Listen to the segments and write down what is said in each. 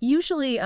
Usually,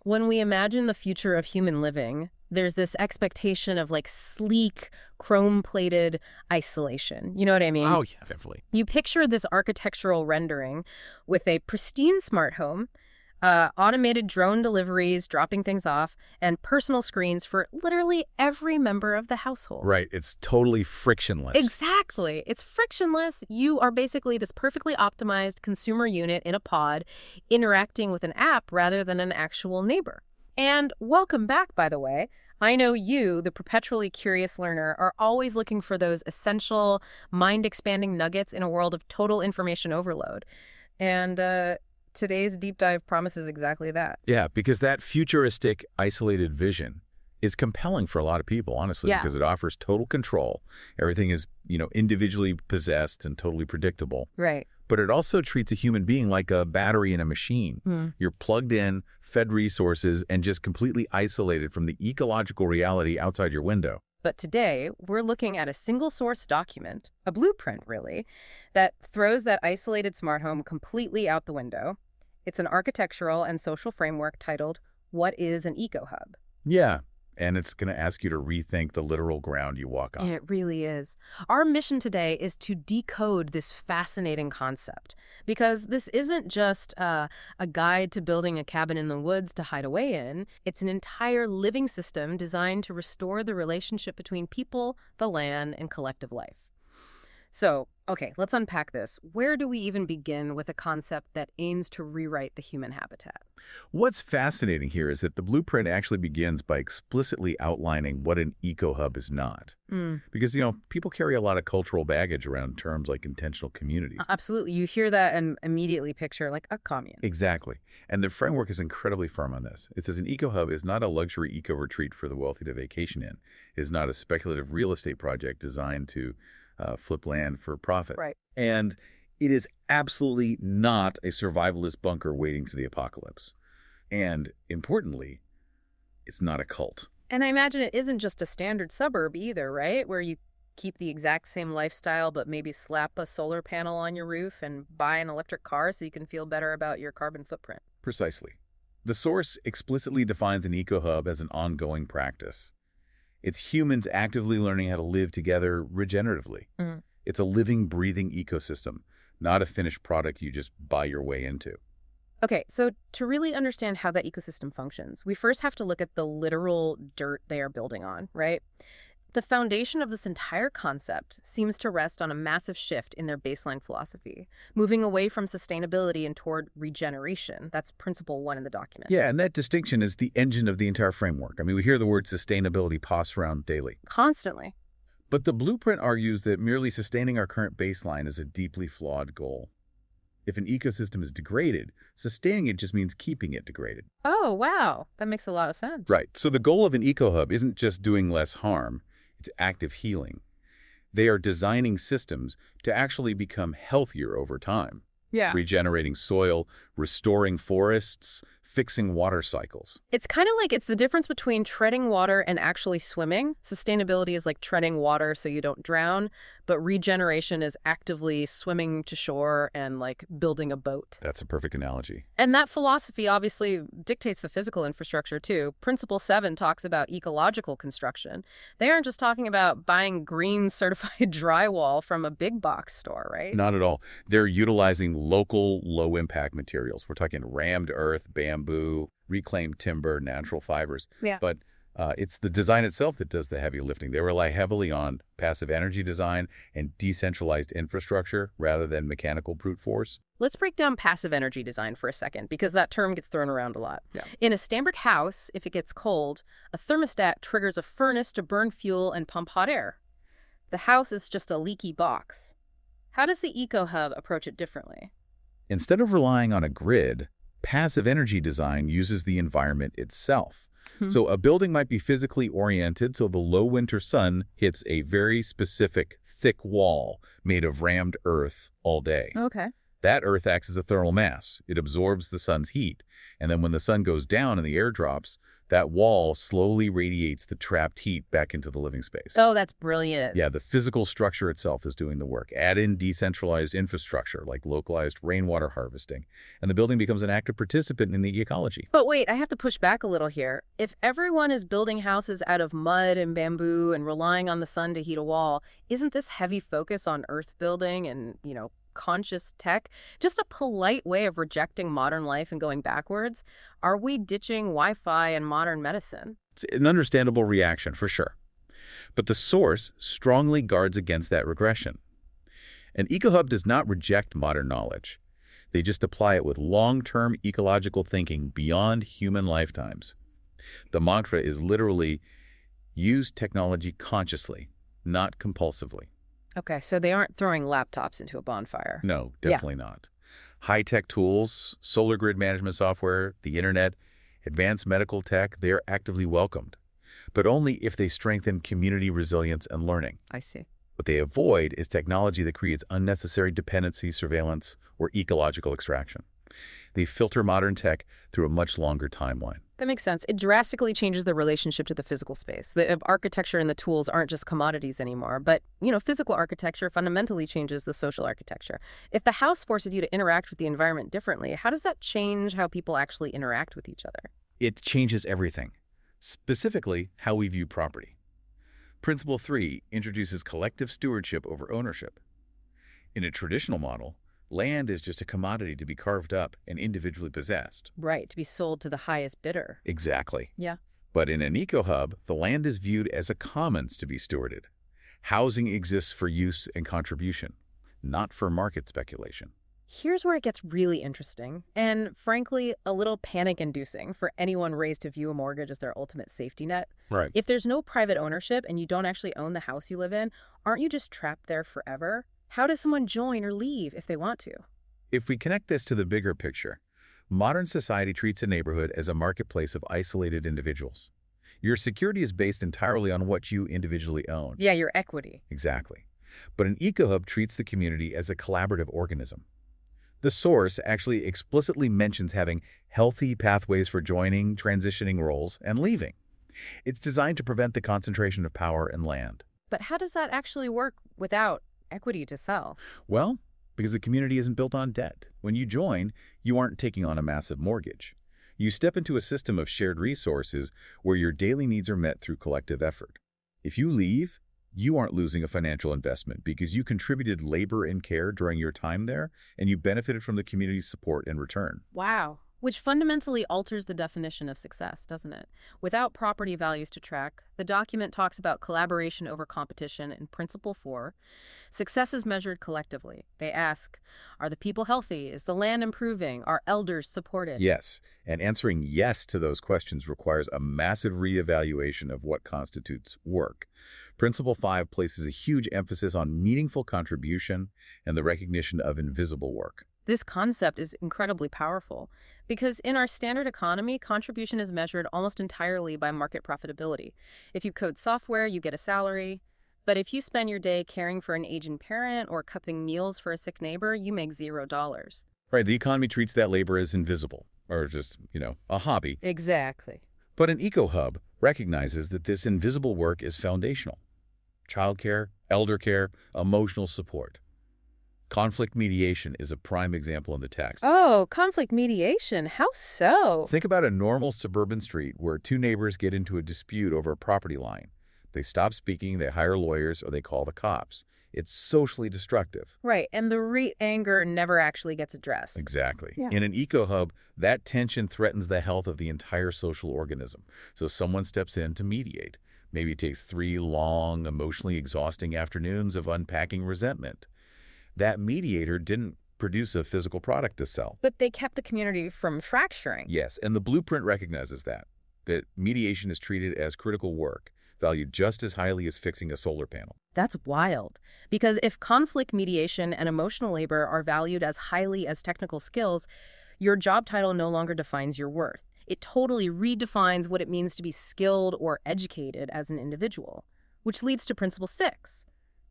when we imagine the future of human living, there's this expectation of like sleek, chrome-plated isolation. You know what I mean? Oh, yeah, definitely. You picture this architectural rendering with a pristine smart home, automated drone deliveries dropping things off, and personal screens for literally every member of the household. Right. It's totally frictionless. Exactly. It's frictionless. You are basically this perfectly optimized consumer unit in a pod interacting with an app rather than an actual neighbor. And welcome back, by the way. I know you, the perpetually curious learner, are always looking for those essential, mind-expanding nuggets in a world of total information overload. And today's deep dive promises exactly that. Yeah, because that futuristic, isolated vision is compelling for a lot of people, honestly, Yeah. because it offers total control. Everything is, individually possessed and totally predictable. Right. But it also treats a human being like a battery in a machine. You're plugged in, fed resources, and just completely isolated from the ecological reality outside your window. But today, we're looking at a single source document, a blueprint really, that throws that isolated smart home completely out the window. It's an architectural and social framework titled, What is an EcoHub? Yeah, and it's going to ask you to rethink the literal ground you walk on. It really is. Our mission today is to decode this fascinating concept, because this isn't just a guide to building a cabin in the woods to hide away in. It's an entire living system designed to restore the relationship between people, the land, and collective life. So, okay, let's unpack this. Where do we even begin with a concept that aims to rewrite the human habitat? What's fascinating here is that the blueprint actually begins by explicitly outlining what an EcoHub is not. Because, people carry a lot of cultural baggage around terms like intentional communities. Absolutely. You hear that and immediately picture like a commune. Exactly. And the framework is incredibly firm on this. It says an EcoHub is not a luxury eco-retreat for the wealthy to vacation in. It is not a speculative real estate project designed to flip land for profit. Right. And it is absolutely not a survivalist bunker waiting to the apocalypse. And importantly, it's not a cult. And I imagine it isn't just a standard suburb either, right? Where you keep the exact same lifestyle, but maybe slap a solar panel on your roof and buy an electric car so you can feel better about your carbon footprint. Precisely. The source explicitly defines an EcoHub as an ongoing practice. It's humans actively learning how to live together regeneratively. It's a living, breathing ecosystem, not a finished product you just buy your way into. Okay, so to really understand how that ecosystem functions, we first have to look at the literal dirt they are building on, right? The foundation of this entire concept seems to rest on a massive shift in their baseline philosophy, moving away from sustainability and toward regeneration. That's principle 1 in the document. Yeah, and that distinction is the engine of the entire framework. I mean, we hear the word sustainability tossed around daily. Constantly. But the blueprint argues that merely sustaining our current baseline is a deeply flawed goal. If an ecosystem is degraded, sustaining it just means keeping it degraded. Oh, wow. That makes a lot of sense. Right. So the goal of an EcoHub isn't just doing less harm. It's active healing. They are designing systems to actually become healthier over time. Yeah. Regenerating soil, restoring forests, fixing water cycles. It's kind of like it's the difference between treading water and actually swimming. Sustainability is like treading water so you don't drown, but regeneration is actively swimming to shore and like building a boat. That's a perfect analogy. And that philosophy obviously dictates the physical infrastructure too. Principle 7 talks about ecological construction. They aren't just talking about buying green certified drywall from a big box store, right? Not at all. They're utilizing local, low-impact materials. We're talking rammed earth, bamboo, reclaimed timber, natural fibers. Yeah. But it's the design itself that does the heavy lifting. They rely heavily on passive energy design and decentralized infrastructure rather than mechanical brute force. Let's break down passive energy design for a second, because that term gets thrown around a lot. Yeah. In a standard house, if it gets cold, a thermostat triggers a furnace to burn fuel and pump hot air. The house is just a leaky box. How does the EcoHub approach it differently? Instead of relying on a grid, passive energy design uses the environment itself. So a building might be physically oriented so the low winter sun hits a very specific thick wall made of rammed earth all day. Okay. That Earth acts as a thermal mass. It absorbs the sun's heat, and then when the sun goes down and the air drops, that wall slowly radiates the trapped heat back into the living space. Oh, that's brilliant. Yeah, the physical structure itself is doing the work. Add in decentralized infrastructure like localized rainwater harvesting, and the building becomes an active participant in the ecology. But wait, I have to push back a little here. If everyone is building houses out of mud and bamboo and relying on the sun to heat a wall, isn't this heavy focus on earth building and, conscious tech just a polite way of rejecting modern life and going backwards? Are we ditching Wi-Fi and modern medicine? It's an understandable reaction, for sure. But the source strongly guards against that regression. An EcoHub does not reject modern knowledge. They just apply it with long-term ecological thinking beyond human lifetimes. The mantra is literally, use technology consciously, not compulsively. Okay, so they aren't throwing laptops into a bonfire. No, definitely not. High-tech tools, solar grid management software, the internet, advanced medical tech, they are actively welcomed, but only if they strengthen community resilience and learning. I see. What they avoid is technology that creates unnecessary dependency, surveillance, or ecological extraction. They filter modern tech through a much longer timeline. That makes sense. It drastically changes the relationship to the physical space. The architecture and the tools aren't just commodities anymore, but, physical architecture fundamentally changes the social architecture. If the house forces you to interact with the environment differently, how does that change how people actually interact with each other? It changes everything, specifically how we view property. Principle 3 introduces collective stewardship over ownership. In a traditional model, land is just a commodity to be carved up and individually possessed. Right, to be sold to the highest bidder. Exactly. Yeah. But in an EcoHub, the land is viewed as a commons to be stewarded. Housing exists for use and contribution, not for market speculation. Here's where it gets really interesting, and frankly, a little panic-inducing for anyone raised to view a mortgage as their ultimate safety net. Right. If there's no private ownership and you don't actually own the house you live in, aren't you just trapped there forever? How does someone join or leave if they want to? If we connect this to the bigger picture, modern society treats a neighborhood as a marketplace of isolated individuals. Your security is based entirely on what you individually own. Yeah, your equity. Exactly. But an EcoHub treats the community as a collaborative organism. The source actually explicitly mentions having healthy pathways for joining, transitioning roles, and leaving. It's designed to prevent the concentration of power and land. But how does that actually work without equity to sell? Well, because the community isn't built on debt. When you join, you aren't taking on a massive mortgage. You step into a system of shared resources where your daily needs are met through collective effort. If you leave, you aren't losing a financial investment because you contributed labor and care during your time there, and you benefited from the community's support in return. Wow. Which fundamentally alters the definition of success, doesn't it? Without property values to track, the document talks about collaboration over competition in Principle 4. Success is measured collectively. They ask, are the people healthy? Is the land improving? Are elders supported? Yes, and answering yes to those questions requires a massive reevaluation of what constitutes work. Principle 5 places a huge emphasis on meaningful contribution and the recognition of invisible work. This concept is incredibly powerful because in our standard economy, contribution is measured almost entirely by market profitability. If you code software, you get a salary. But if you spend your day caring for an aging parent or cupping meals for a sick neighbor, you make $0. Right, the economy treats that labor as invisible, or just, a hobby. Exactly. But an EcoHub recognizes that this invisible work is foundational. Childcare, elder care, emotional support. Conflict mediation is a prime example in the text. Oh, conflict mediation. How so? Think about a normal suburban street where two neighbors get into a dispute over a property line. They stop speaking, they hire lawyers, or they call the cops. It's socially destructive. Right, and the anger never actually gets addressed. Exactly. Yeah. In an EcoHub, that tension threatens the health of the entire social organism. So someone steps in to mediate. Maybe it takes 3 long, emotionally exhausting afternoons of unpacking resentment. That mediator didn't produce a physical product to sell. But they kept the community from fracturing. Yes, and the blueprint recognizes that mediation is treated as critical work, valued just as highly as fixing a solar panel. That's wild. Because if conflict mediation and emotional labor are valued as highly as technical skills, your job title no longer defines your worth. It totally redefines what it means to be skilled or educated as an individual, which leads to Principle 6.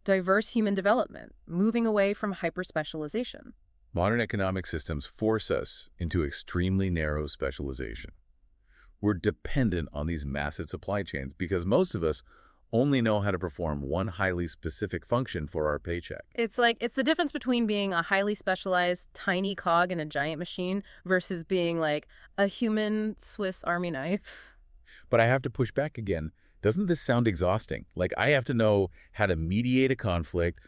Diverse human development, moving away from hyper-specialization. Modern economic systems force us into extremely narrow specialization. We're dependent on these massive supply chains because most of us only know how to perform one highly specific function for our paycheck. It's the difference between being a highly specialized tiny cog in a giant machine versus being like a human Swiss Army knife. But I have to push back again. Doesn't this sound exhausting? Like I have to know how to mediate a conflict,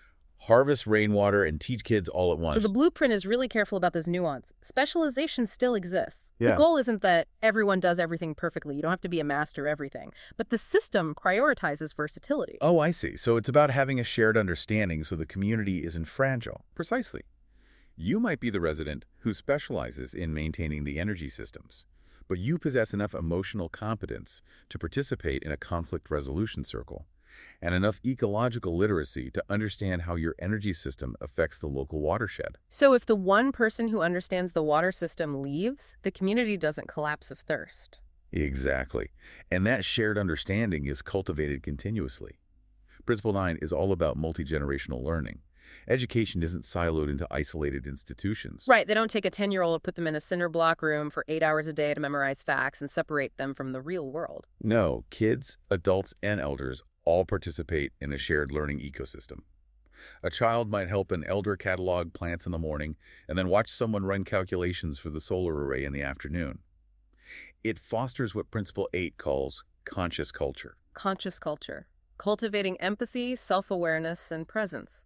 harvest rainwater, and teach kids all at So once. the blueprint is really careful about this nuance. Specialization still exists. The Yeah. goal isn't that everyone does everything perfectly. You don't have to be a master everything. But the system prioritizes versatility. Oh, I see. So it's about having a shared understanding so the community isn't fragile. Precisely. You might be the resident who specializes in maintaining the energy systems, but you possess enough emotional competence to participate in a conflict resolution circle and enough ecological literacy to understand how your energy system affects the local watershed. So if the one person who understands the water system leaves, the community doesn't collapse of thirst. Exactly. And that shared understanding is cultivated continuously. Principle 9 is all about multi-generational learning. Education isn't siloed into isolated institutions. Right, they don't take a 10-year-old, put them in a cinder block room for 8 hours a day to memorize facts and separate them from the real world. No, kids, adults, and elders all participate in a shared learning ecosystem. A child might help an elder catalog plants in the morning and then watch someone run calculations for the solar array in the afternoon. It fosters what Principle 8 calls conscious culture. Conscious culture. Cultivating empathy, self-awareness, and presence.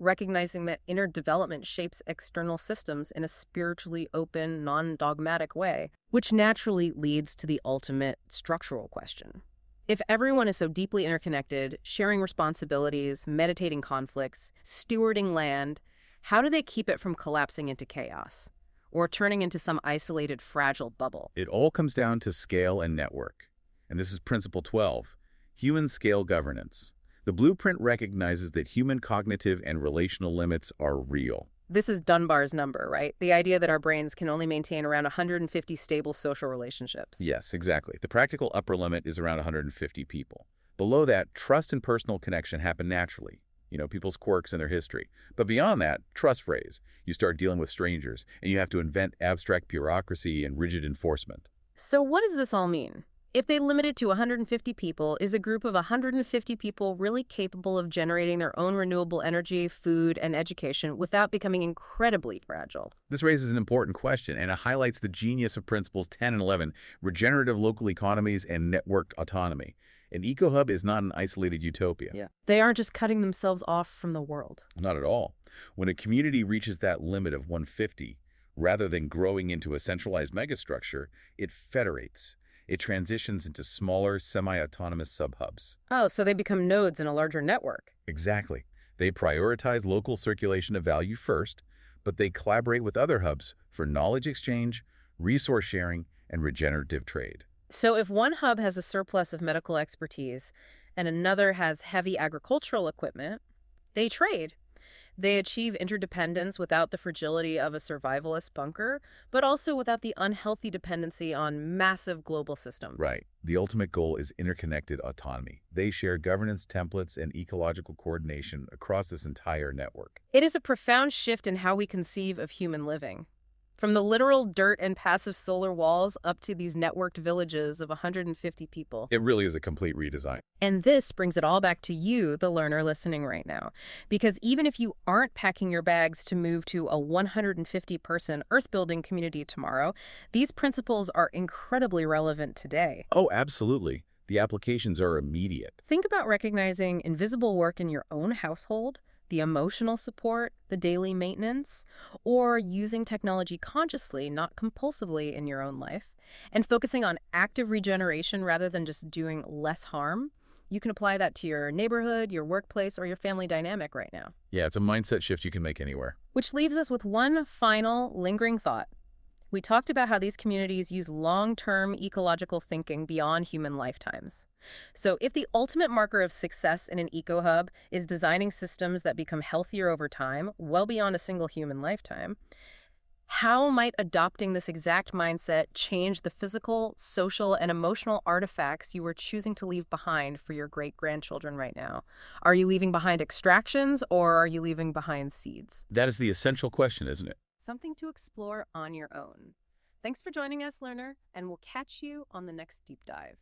Recognizing that inner development shapes external systems in a spiritually open, non-dogmatic way, which naturally leads to the ultimate structural question. If everyone is so deeply interconnected, sharing responsibilities, meditating conflicts, stewarding land, how do they keep it from collapsing into chaos or turning into some isolated, fragile bubble? It all comes down to scale and network. And this is Principle 12, human scale governance. The blueprint recognizes that human cognitive and relational limits are real. This is Dunbar's number, right? The idea that our brains can only maintain around 150 stable social relationships. Yes, exactly. The practical upper limit is around 150 people. Below that, trust and personal connection happen naturally. People's quirks and their history. But beyond that, trust phrase. You start dealing with strangers, and you have to invent abstract bureaucracy and rigid enforcement. So what does this all mean? If they limit it to 150 people, is a group of 150 people really capable of generating their own renewable energy, food, and education without becoming incredibly fragile? This raises an important question, and it highlights the genius of Principles 10 and 11, regenerative local economies and networked autonomy. An EcoHub is not an isolated utopia. Yeah. They aren't just cutting themselves off from the world. Not at all. When a community reaches that limit of 150, rather than growing into a centralized megastructure, it federates. It transitions into smaller, semi-autonomous subhubs. Oh, so they become nodes in a larger network. Exactly. They prioritize local circulation of value first, but they collaborate with other hubs for knowledge exchange, resource sharing, and regenerative trade. So if one hub has a surplus of medical expertise and another has heavy agricultural equipment, they trade. They achieve interdependence without the fragility of a survivalist bunker, but also without the unhealthy dependency on massive global systems. Right. The ultimate goal is interconnected autonomy. They share governance templates and ecological coordination across this entire network. It is a profound shift in how we conceive of human living. From the literal dirt and passive solar walls up to these networked villages of 150 people. It really is a complete redesign. And this brings it all back to you, the learner listening right now. Because even if you aren't packing your bags to move to a 150-person earth-building community tomorrow, these principles are incredibly relevant today. Oh, absolutely. The applications are immediate. Think about recognizing invisible work in your own household, the emotional support, the daily maintenance, or using technology consciously, not compulsively in your own life, and focusing on active regeneration rather than just doing less harm. You can apply that to your neighborhood, your workplace, or your family dynamic right now. Yeah, it's a mindset shift you can make anywhere. Which leaves us with one final lingering thought. We talked about how these communities use long-term ecological thinking beyond human lifetimes. So if the ultimate marker of success in an EcoHub is designing systems that become healthier over time, well beyond a single human lifetime, how might adopting this exact mindset change the physical, social, and emotional artifacts you are choosing to leave behind for your great-grandchildren right now? Are you leaving behind extractions, or are you leaving behind seeds? That is the essential question, isn't it? something to explore on your own. Thanks for joining us, learner, and we'll catch you on the next deep dive.